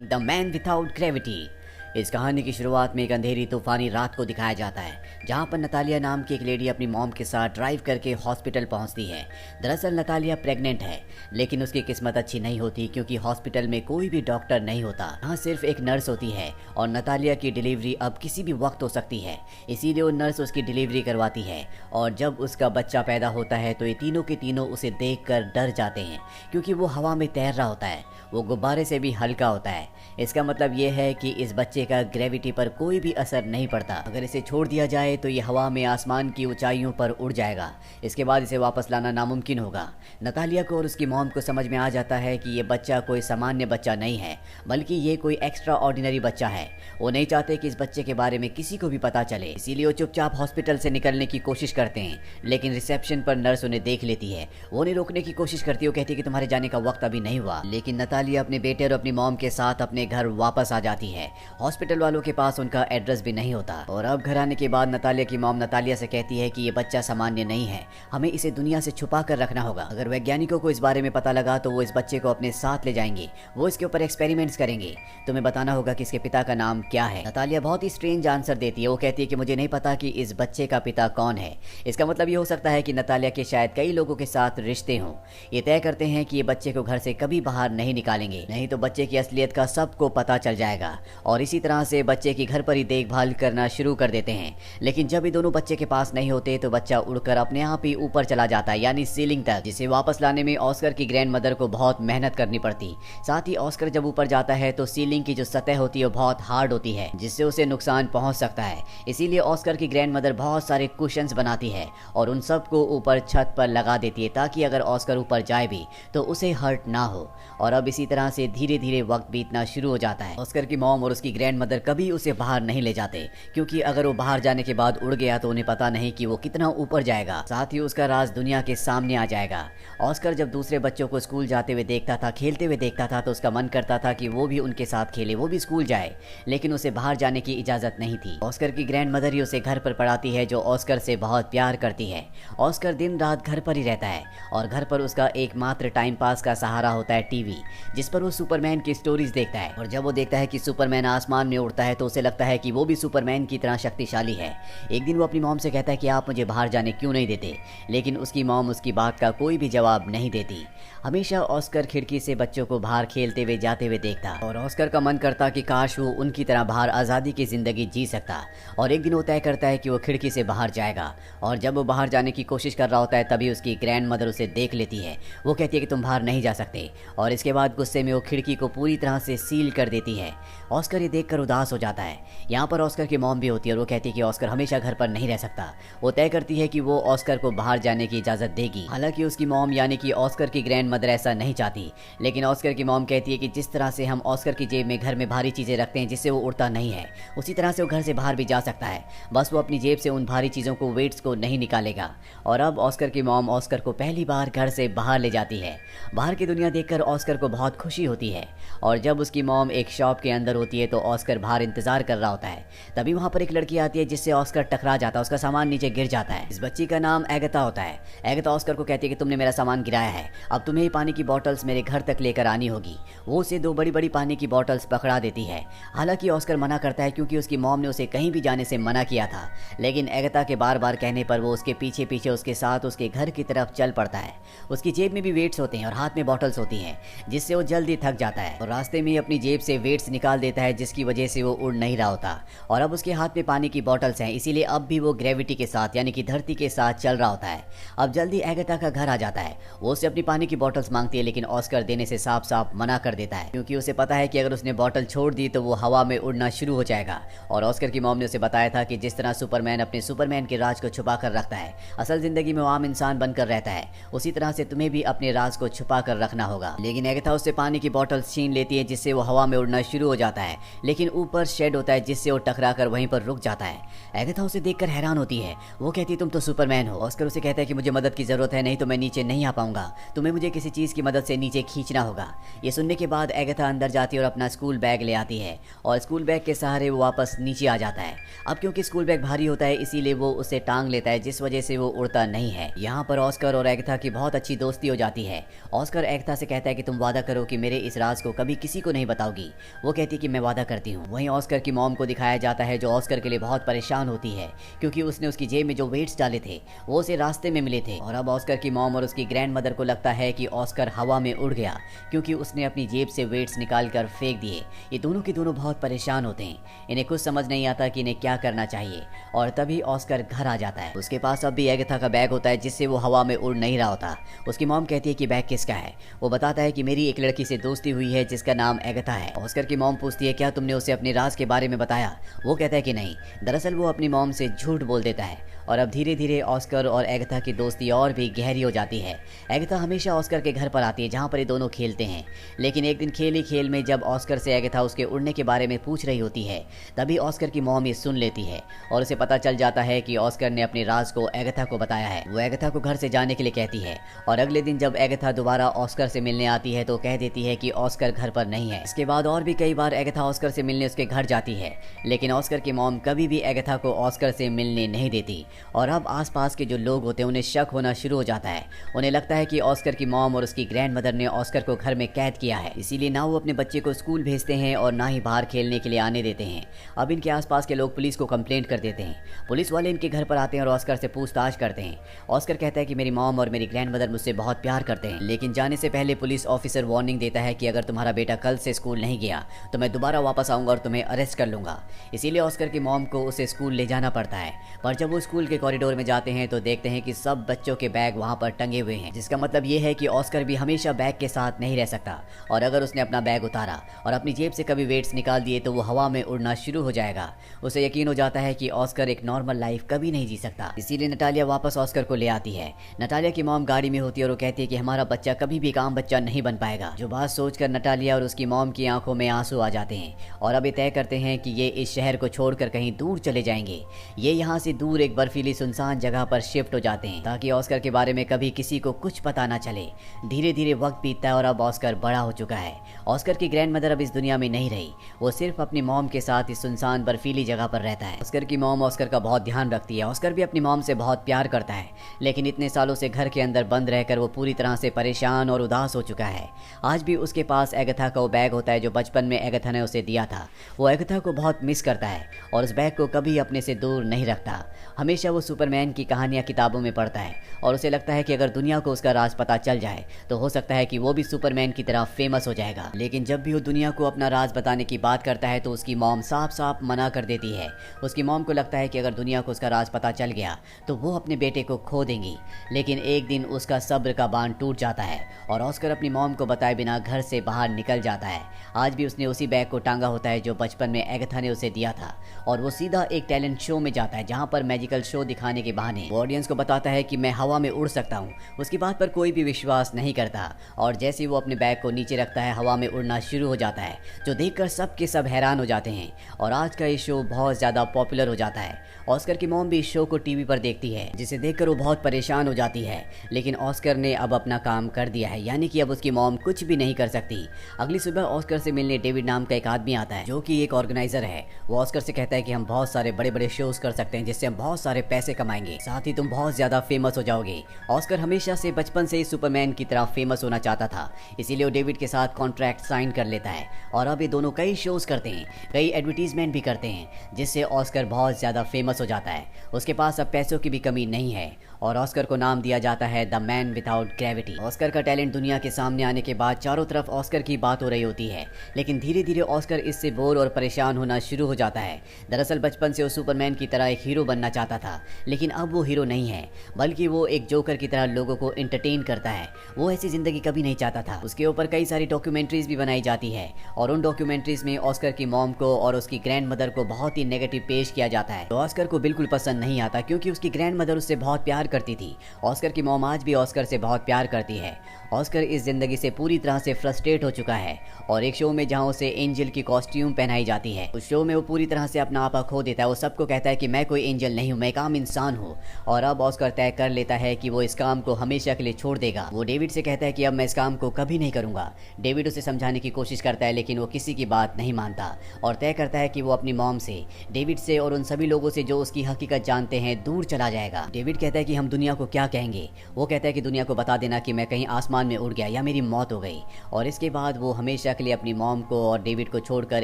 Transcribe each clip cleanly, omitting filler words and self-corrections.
The man without gravity. इस कहानी की शुरुआत में एक अंधेरी तूफानी रात को दिखाया जाता है, जहां पर नतालिया नाम की एक लेडी अपनी मॉम के साथ ड्राइव करके हॉस्पिटल पहुंचती है। दरअसल नतालिया प्रेग्नेंट है, लेकिन उसकी किस्मत अच्छी नहीं होती क्योंकि हॉस्पिटल में कोई भी डॉक्टर नहीं होता। यहाँ सिर्फ एक नर्स होती है और नतालिया की डिलीवरी अब किसी भी वक्त हो सकती है, इसीलिए वो नर्स उसकी डिलीवरी करवाती है। और जब उसका बच्चा पैदा होता है तो ये तीनों के तीनों उसे देख कर डर जाते हैं, क्योंकि वो हवा में तैर रहा होता है, वो गुब्बारे से भी हल्का होता है। इसका मतलब ये है कि इस बच्चे का ग्रेविटी पर कोई भी असर नहीं पड़ता। अगर इसे छोड़ दिया जाए तो ये हवा में आसमान की ऊंचाइयों पर उड़ जाएगा। इसके बाद इसे वापस लाना नामुमकिन होगा। नतालिया को और उसकी मॉम को समझ में आ जाता है कि ये बच्चा कोई सामान्य बच्चा नहीं है, बल्कि ये कोई एक्स्ट्रा ऑर्डिनरी बच्चा है। वो नहीं चाहते कि इस बच्चे के बारे में किसी को भी पता चले, इसीलिए वो चुपचाप हॉस्पिटल से निकलने की कोशिश करते हैं। लेकिन रिसेप्शन पर नर्स उन्हें देख लेती है। वो उन्हें रोकने की कोशिश करती है। वो कहती है कि तुम्हारे जाने का वक्त अभी नहीं हुआ। लेकिन नतालिया अपने बेटे और अपनी मॉम के साथ अपने घर वापस आ जाती है। हॉस्पिटल वालों के पास उनका एड्रेस भी नहीं होता। और अब घर आने के बाद नतालिया की मॉम नतालिया से कहती है कि ये बच्चा सामान्य नहीं है, हमें इसे दुनिया से छुपा कर रखना होगा। अगर वैज्ञानिकों को इस बारे में पता लगा तो वो इस बच्चे को अपने साथ ले जाएंगे, वो इसके ऊपर एक्सपेरिमेंट्स करेंगे। तुम्हें बताना होगा कि इसके पिता का नाम क्या है। नतालिया बहुत ही स्ट्रेंज आंसर देती है। वो कहती है कि मुझे नहीं पता कि इस बच्चे का पिता कौन है। इसका मतलब ये हो सकता है कि नतालिया के शायद कई लोगों के साथ रिश्ते हों। ये तय करते हैं कि ये बच्चे को घर से कभी बाहर नहीं निकालेंगे, नहीं तो बच्चे की असलियत का सबको पता चल जाएगा। और इसी तरह से बच्चे की घर पर ही देखभाल करना शुरू कर देते हैं। लेकिन जब ये दोनों बच्चे के पास नहीं होते तो बच्चा उड़कर अपने आप ही ऊपर चला जाता है, यानी सीलिंग तक, जिसे वापस लाने में ऑस्कर की ग्रैंड मदर को बहुत मेहनत करनी पड़ती। साथ ही ऑस्कर जब ऊपर जाता है तो सीलिंग की जो सतह होती है वो बहुत हार्ड होती है, जिससे उसे नुकसान पहुंच सकता है। इसीलिए ऑस्कर की ग्रैंड मदर बहुत सारे कुशन्स बनाती है और उन सब को ऊपर छत पर लगा देती है, ताकि अगर ऑस्कर ऊपर जाए भी तो उसे हर्ट ना हो। और अब इसी तरह से धीरे धीरे वक्त बीतना शुरू हो जाता है। ऑस्कर की मॉम और उसकी ग्रैंड मदर कभी उसे बाहर नहीं ले जाते, क्योंकि अगर वो बाहर जाने के बाद उड़ गया तो उन्हें पता नहीं कि वो कितना ऊपर जाएगा। साथ ही उसका राज दुनिया के सामने आ जाएगा। ऑस्कर जब दूसरे बच्चों को स्कूल जाते हुए देखता था, खेलते हुए देखता था, तो उसका मन करता था कि वो भी उनके साथ खेले, वो भी स्कूल जाए, लेकिन उसे बाहर जाने की इजाजत नहीं थी। ऑस्कर की ग्रैंड मदर ही उसे घर पर पढ़ाती है, जो ऑस्कर से बहुत प्यार करती है। ऑस्कर दिन रात घर पर ही रहता है और घर पर उसका एकमात्र टाइम पास का सहारा होता है टीवी, जिस पर वो सुपरमैन की स्टोरीज देखता है। और जब वो देखता है कि सुपरमैन आसमान में उड़ता है तो उसे लगता है कि वो भी सुपरमैन की तरह शक्तिशाली है। एक दिन वो अपनी मॉम से कहता है कि आप मुझे बाहर जाने क्यों नहीं देते, लेकिन उसकी मॉम उसकी बात का कोई भी जवाब नहीं देती। हमेशा ऑस्कर खिड़की से बच्चों को बाहर खेलते हुए जाते हुए देखता और ऑस्कर का मन करता कि काश वो उनकी तरह बाहर आज़ादी की जिंदगी जी सकता। और एक दिन वो तय करता है कि वो खिड़की से बाहर जाएगा। और जब वो बाहर जाने की कोशिश कर रहा होता है तभी उसकी ग्रैंड मदर उसे देख लेती है। वो कहती है कि तुम बाहर नहीं जा सकते, और इसके बाद गुस्से में वो खिड़की को पूरी तरह से सील कर देती है। ऑस्कर ये देखकर उदास हो जाता है। यहाँ पर ऑस्कर की मॉम भी होती है और वो कहती है कि ऑस्कर हमेशा घर पर नहीं रह सकता। वो तय करती है कि वो ऑस्कर को बाहर जाने की इजाज़त देगी। हालांकि उसकी मॉम यानी कि ऑस्कर की ग्रैंड मदर ऐसा नहीं चाहती, लेकिन ऑस्कर की मॉम कहती है कि जिस तरह से हम ऑस्कर की जेब में घर में भारी चीज़ें रखते हैं जिससे वो उड़ता नहीं है, उसी तरह से वो घर से बाहर भी जा सकता है, बस वो अपनी जेब से उन भारी चीज़ों को, वेट्स को नहीं निकालेगा। और अब ऑस्कर की मॉम ऑस्कर को पहली बार घर से बाहर ले जाती है। बाहर की दुनिया देखकर ऑस्कर को बहुत खुशी होती है। और जब उसकी मॉम एक शॉप के अंदर होती है तो ऑस्कर बाहर इंतजार कर रहा होता है। तभी वहाँ पर एक लड़की आती है जिससे ऑस्कर टकरा जाता है, उसका सामान नीचे गिर जाता है। इस बच्ची का नाम एगता होता है। एगता ऑस्कर को कहती है कि तुमने मेरा सामान गिराया है, अब तुम्हें ही पानी की बॉटल्स मेरे घर तक लेकर आनी होगी। वो उसे 2 बड़ी बड़ी पानी की बॉटल्स पकड़ा देती है। हालांकि ऑस्कर मना करता है क्योंकि उसकी मॉम ने उसे कहीं भी जाने से मना किया था, लेकिन एगता के बार बार कहने पर वो उसके पीछे पीछे उसके साथ उसके घर की तरफ चल पड़ता है। उसकी जेब में भी वेट्स होते हैं और हाथ में बॉटल्स होती हैं, जिससे वो जल्दी थक जाता है और रास्ते में अपनी जेब से वेट्स निकाल देता है, जिसकी वजह से वो उड़ नहीं रहा होता। और अब उसके हाथ में पानी की बॉटल्स हैं, इसीलिए अब भी वो ग्रेविटी के साथ यानी कि धरती के साथ चल रहा होता है। अब जल्दी एगता का घर आ जाता है। वो उससे अपनी पानी की बॉटल्स मांगती है, लेकिन ऑस्कर देने से साफ साफ मना कर देता है, क्योंकि उसे पता है कि अगर उसने बॉटल छोड़ दी तो वो हवा में उड़ना शुरू हो जाएगा। और ऑस्कर की मॉम ने उसे बताया था कि जिस तरह सुपरमैन अपने सुपरमैन के राज को छुपा कर रखता है, असल जिंदगी में वो आम इंसान बनकर रहता है, उसी तरह से तुम्हें भी अपने राज को छुपा कर रखना होगा। लेकिन एगथा उससे पानी की बॉटल्स छीन लेती है, जिससे वो हवा में उड़ना शुरू हो जाता है, लेकिन ऊपर शेड होता है जिससे वो टकराकर वहीं पर रुक जाता है। एगथा उसे देखकर हैरान होती है। वो कहती है तुम तो सुपरमैन हो। ऑस्कर उसे कहता है कि मुझे मदद की जरूरत है, नहीं तो मैं नीचे नहीं आ पाऊंगा, तुम्हें मुझे किसी चीज की मदद से नीचे खींचना होगा। ये सुनने के बाद एगथा अंदर जाती है और अपना स्कूल बैग ले आती है और स्कूल बैग के सहारे वो वापस नीचे आ जाता है। अब क्योंकि स्कूल बैग भारी होता है इसीलिए वो उसे टांग लेता है, जिस वजह से वो उड़ता नहीं है। यहाँ पर ऑस्कर और एगथा की बहुत अच्छी दोस्ती हो जाती है। ऑस्कर एगथा से कहता है कि तुम वादा करो कि मेरे इस राज को कभी किसी को नहीं बताओगी? वो कहती है कि मैं वादा करती हूँ। वहीं ऑस्कर की मॉम को दिखाया जाता है जो ऑस्कर के लिए बहुत परेशान होती है क्योंकि उसने उसकी जेब में जो वेट्स डाले थे वो उसे रास्ते में मिले थे। और अब ऑस्कर की मॉम और उसकी ग्रैंड मदर को लगता है कि ऑस्कर हवा में उड़ गया क्योंकि उसने अपनी जेब से वेट्स निकाल कर फेंक दिए। ये दोनों के दोनों बहुत परेशान होते हैं। इन्हें कुछ समझ नहीं आता कि इन्हें क्या करना चाहिए। और तभी ऑस्कर घर आ जाता है। उसके पास अब भी एगाथा का बैग होता है जिससे वो हवा में उड़ नहीं रहा होता। उसकी मॉम कहती है कि बैग किसका है? वो बताता है कि मेरी एक लड़की से दोस्ती हुई है जिसका नाम एगाथा है। ऑस्कर की मॉम पूछती है क्या तुमने उसे अपने राज के बारे में बताया? वो कहता है कि नहीं। दरअसल वो अपनी मॉम से झूठ बोल देता है। और अब धीरे धीरे ऑस्कर और एगाथा की दोस्ती और भी गहरी हो जाती है। एगाथा हमेशा ऑस्कर के घर पर आती है जहाँ पर ये दोनों खेलते हैं। लेकिन एक दिन खेल ही खेल में जब ऑस्कर से एगाथा उसके उड़ने के बारे में पूछ रही होती है तभी ऑस्कर की मॉम ये सुन लेती है और उसे पता चल जाता है कि ऑस्कर ने अपने राज को एगाथा को बताया है। वो एगाथा को घर से जाने के लिए कहती है और अगले दिन जब एगाथा दोबारा ऑस्कर से मिलने आती है तो कह देती है कि ऑस्कर घर पर नहीं है। इसके बाद और भी कई बार एगाथा ऑस्कर से मिलने उसके घर जाती है लेकिन ऑस्कर की मॉम कभी भी एगाथा को ऑस्कर से मिलने नहीं देती। और अब आसपास के जो लोग होते हैं उन्हें शक होना शुरू हो जाता है। उन्हें लगता है कि ऑस्कर की मॉम और उसकी ग्रैंड मदर ने ऑस्कर को घर में कैद किया है, इसीलिए ना वो अपने बच्चे को स्कूल भेजते हैं और ना ही बाहर खेलने के लिए आने देते हैं। अब इनके आसपास के लोग पुलिस को कंप्लेंट कर देते हैं। पुलिस वाले इनके घर पर आते हैं और ऑस्कर से पूछताछ करते हैं। ऑस्कर कहता है कि मेरी मॉम और मेरी ग्रैंड मदर मुझसे बहुत प्यार करते हैं, लेकिन जाने से पहले पुलिस ऑफिसर वार्निंग देता है कि अगर तुम्हारा बेटा कल से स्कूल नहीं गया तो मैं दोबारा वापस आऊंगा और तुम्हें अरेस्ट कर लूंगा। इसीलिए ऑस्कर की मॉम को उसे स्कूल ले जाना पड़ता है। पर जब वो स्कूल के कॉरिडोर में जाते हैं तो देखते हैं कि सब बच्चों के बैग वहां पर टंगे हुए हैं, जिसका मतलब ये है कि ऑस्कर भी हमेशा बैग के साथ नहीं रह सकता। और अगर उसने अपना बैग उतारा और अपनी जेब से कभी वेट्स निकाल दिए तो वो हवा में उड़ना शुरू हो जाएगा। उसे यकीन हो जाता है कि ऑस्कर एक नॉर्मल लाइफ कभी नहीं जी सकता। इसीलिए नटालिया वापस ऑस्कर को ले आती है। नटालिया की मॉम गाड़ी में होती है और वो कहती है कि हमारा बच्चा कभी भी एक आम बच्चा नहीं बन पाएगा। जो बात सोचकर नटालिया और उसकी मॉम की आंखों में आंसू आ जाते हैं और अब ये तय करते हैं कि ये इस शहर को छोड़कर कहीं दूर चले जाएंगे। ये यहाँ से दूर एक बर्फीली सुनसान जगह पर शिफ्ट हो जाते हैं ताकि ऑस्कर के बारे में कभी किसी को कुछ पता ना चले। धीरे धीरे वक्त बीतता है और अब ऑस्कर बड़ा हो चुका है। ऑस्कर की ग्रैंड मदर अब इस दुनिया में नहीं रही। वो सिर्फ अपनी मॉम के साथ इस सुनसान बर्फीली जगह पर रहता है। ऑस्कर की मॉम ऑस्कर का बहुत ध्यान रखती है। ऑस्कर भी अपनी मॉम से बहुत प्यार करता है, लेकिन इतने सालों से घर के अंदर बंद रहकर वो पूरी तरह से परेशान और उदास हो चुका है। आज भी उसके पास एगाथा का वो बैग होता है जो बचपन में एगाथा ने उसे दिया था। वो एगाथा को बहुत मिस करता है और उस बैग को कभी अपने से दूर नहीं रखता। हमेशा वो सुपरमैन की कहानियां किताबों में पढ़ता है और उसे लगता है कि अगर दुनिया को उसका राज पता चल जाए तो हो सकता है कि वो भी सुपरमैन की तरह फेमस हो जाएगा। लेकिन जब भी वो दुनिया को अपना राज बताने की बात करता है तो उसकी मॉम साफ साफ मना कर देती है। उसकी मॉम को लगता है कि अगर दुनिया को उसका राज पता चल गया तो वो अपने बेटे को खो देंगी। लेकिन एक दिन उसका सब्र का बांध टूट जाता है और ऑस्कर अपनी मॉम को बताए बिना घर से बाहर निकल जाता है। आज भी उसने उसी बैग को टांगा होता है जो बचपन में एगाथा ने उसे दिया था और वो सीधा एक टैलेंट शो में जाता है जहाँ पर मैजिकल शो दिखाने के बहाने वो ऑडियंस को बताता है कि मैं हवा में उड़ सकता हूँ। उसकी बात पर कोई भी विश्वास नहीं करता और जैसे ही वो अपने बैग को नीचे रखता है हवा में उड़ना शुरू हो जाता है, जो देखकर सब के सब हैरान हो जाते हैं और आज का ये शो बहुत ज़्यादा पॉपुलर हो जाता है। ऑस्कर की मॉम भी इस शो को टीवी पर देखती है जिसे देखकर वो बहुत परेशान हो जाती है, लेकिन ऑस्कर ने अब अपना काम कर दिया है, यानी कि अब उसकी मॉम कुछ भी नहीं कर सकती। अगली सुबह ऑस्कर से मिलने डेविड नाम का एक आदमी आता है जो कि एक ऑर्गेनाइजर है। वो ऑस्कर से कहता है कि हम बहुत सारे बड़े बड़े शोज कर सकते हैं जिससे हम बहुत सारे पैसे कमाएंगे, साथ ही तुम बहुत ज्यादा फेमस हो जाओगे। ऑस्कर हमेशा से बचपन से ही सुपरमैन की तरह फेमस होना चाहता था, इसीलिए वो डेविड के साथ कॉन्ट्रैक्ट साइन कर लेता है और अब ये दोनों कई शोज करते हैं, कई एडवर्टीजमेंट भी करते हैं जिससे ऑस्कर बहुत ज्यादा फेमस हो जाता है। उसके पास अब पैसों की भी कमी नहीं है और ऑस्कर को नाम दिया जाता है the man without gravity. Oscar का टैलेंट दुनिया के सामने आने के बाद चारों तरफ ऑस्कर की बात हो रही होती है, लेकिन धीरे धीरे ऑस्कर इससे बोर और परेशान होना शुरू हो जाता है। दरअसल बचपन से वो सुपरमैन की तरह एक हीरो बनना चाहता था, लेकिन अब वो हीरो नहीं है, बल्कि वो एक जोकर की तरह लोगों को एंटरटेन करता है। वो ऐसी जिंदगी कभी नहीं चाहता था। उसके ऊपर कई सारी डॉक्यूमेंट्रीज भी बनाई जाती है और उन डॉक्यूमेंट्रीज में ऑस्कर की मॉम को और उसकी ग्रैंड मदर को बहुत ही नेगेटिव पेश किया जाता है। तो ऑस्कर को बिल्कुल पसंद नहीं आता क्योंकि उसकी ग्रैंड मदर उससे बहुत प्यार करती थी। ऑस्कर की मॉम आज भी ऑस्कर से बहुत प्यार करती है। ऑस्कर इस जिंदगी से पूरी तरह से फ्रस्ट्रेट हो चुका है और एक शो में जहां उसे एंजल की कॉस्ट्यूम पहनाई जाती है, उस शो में वो पूरी तरह से अपना आपा खो देता है। वो सबको कहता है कि मैं कोई एंजल नहीं हूँ, मैं एक आम इंसान हूँ। और अब ऑस्कर तय कर लेता है कि वो इस काम को हमेशा के लिए छोड़ देगा। वो डेविड से कहता है कि अब मैं इस काम को कभी नहीं करूंगा। डेविड उसे समझाने की कोशिश करता है लेकिन वो किसी की बात नहीं मानता और तय करता है कि वो अपनी मॉम से, डेविड से और उन सभी लोगों से जो उसकी हकीकत जानते हैं दूर चला जाएगा। डेविड कहता है कि हम दुनिया को क्या कहेंगे। वो कहता है कि दुनिया को बता देना कि मैं कहीं आसमान में उड़ गया या मेरी मौत हो गई। और इसके बाद वो हमेशा के लिए अपनी मॉम को और डेविड को छोड़कर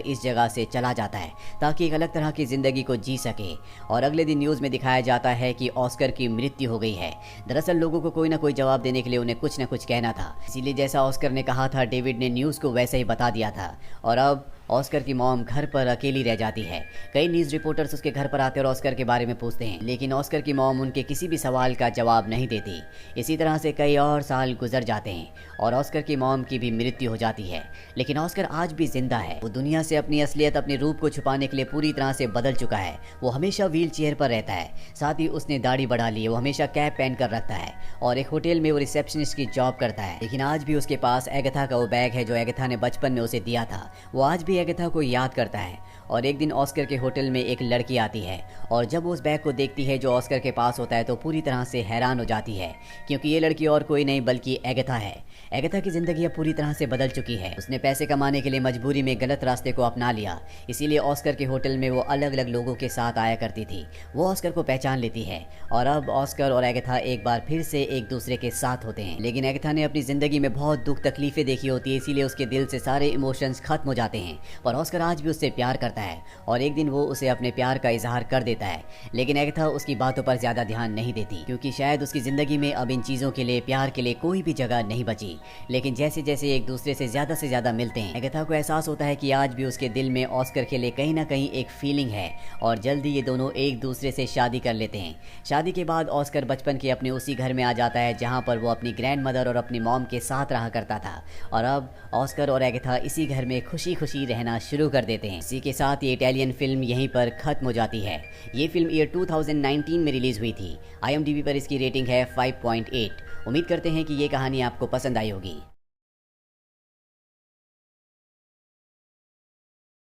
इस जगह से चला जाता है ताकि एक अलग तरह की ज़िंदगी को जी सके। और अगले दिन न्यूज़ में दिखाया जाता है कि ऑस्कर की मृत्यु हो गई है। दरअसल लोगों को कोई ना कोई जवाब देने के लिए उन्हें कुछ ना कुछ कहना था, इसीलिए जैसा ऑस्कर ने कहा था डेविड ने न्यूज़ को वैसे ही बता दिया था। और अब ऑस्कर की मॉम घर पर अकेली रह जाती है। कई न्यूज़ रिपोर्टर्स उसके घर पर आते और ऑस्कर के बारे में पूछते हैं, लेकिन ऑस्कर की मॉम उनके किसी भी सवाल का जवाब नहीं देती। इसी तरह से कई और साल गुजर जाते हैं और ऑस्कर की मॉम की भी मृत्यु हो जाती है। लेकिन ऑस्कर आज भी जिंदा है। वो दुनिया से अपनी असलियत, अपने रूप को छुपाने के लिए पूरी तरह से बदल चुका है। वो हमेशा व्हील चेयर पर रहता है, साथ ही उसने दाढ़ी बढ़ा ली है। वो हमेशा कैप पहन कर रखता है और एक होटल में वो रिसेप्शनिस्ट की जॉब करता है। लेकिन आज भी उसके पास एगाथा का वो बैग है जो एगाथा ने बचपन में उसे दिया था। वो आज भी एगाथा को याद करता है। और एक दिन ऑस्कर के होटल में एक लड़की आती है और जब वो उस बैग को देखती है जो ऑस्कर के पास होता है तो पूरी तरह से हैरान हो जाती है, क्योंकि ये लड़की और कोई नहीं बल्कि एगाथा है। एगाथा की ज़िंदगी अब पूरी तरह से बदल चुकी है। उसने पैसे कमाने के लिए मजबूरी में गलत रास्ते को अपना लिया, इसीलिए ऑस्कर के होटल में वो अलग अलग लोगों के साथ आया करती थी। वो ऑस्कर को पहचान लेती है और अब ऑस्कर और एगाथा एक बार फिर से एक दूसरे के साथ होते हैं। लेकिन एगाथा ने अपनी ज़िंदगी में बहुत दुख तकलीफें देखी होती है, इसीलिए उसके दिल से सारे इमोशंस खत्म हो जाते हैं। पर ऑस्कर आज भी उससे प्यार करता है और एक दिन वो उसे अपने प्यार का इजहार कर देता है। लेकिन एगाथा उसकी बातों पर ज्यादा ध्यान नहीं देती, क्योंकि शायद उसकी जिंदगी में अब इन चीजों के लिए, प्यार के लिए कोई भी जगह नहीं बची। लेकिन जैसे जैसे एक दूसरे से ज्यादा मिलते हैं, एगाथा को एहसास होता है कि आज भी उसके दिल में ऑस्कर के लिए कहीं ना कहीं एक फीलिंग है और जल्दी ये दोनों एक दूसरे से शादी कर लेते हैं। शादी के बाद ऑस्कर बचपन के अपने उसी घर में आ जाता है जहाँ पर वो अपनी ग्रैंड मदर और अपनी मॉम के साथ रहा करता था। और अब ऑस्कर और एगाथा इसी घर में खुशी खुशी रहना शुरू कर देते हैं। इसी के साथ ये इटालियन फिल्म यहीं पर खत्म हो जाती है। ये फिल्म ईयर 2019 में रिलीज हुई थी। IMDb पर इसकी रेटिंग है 5.8। उम्मीद करते हैं कि ये कहानी आपको पसंद आई होगी।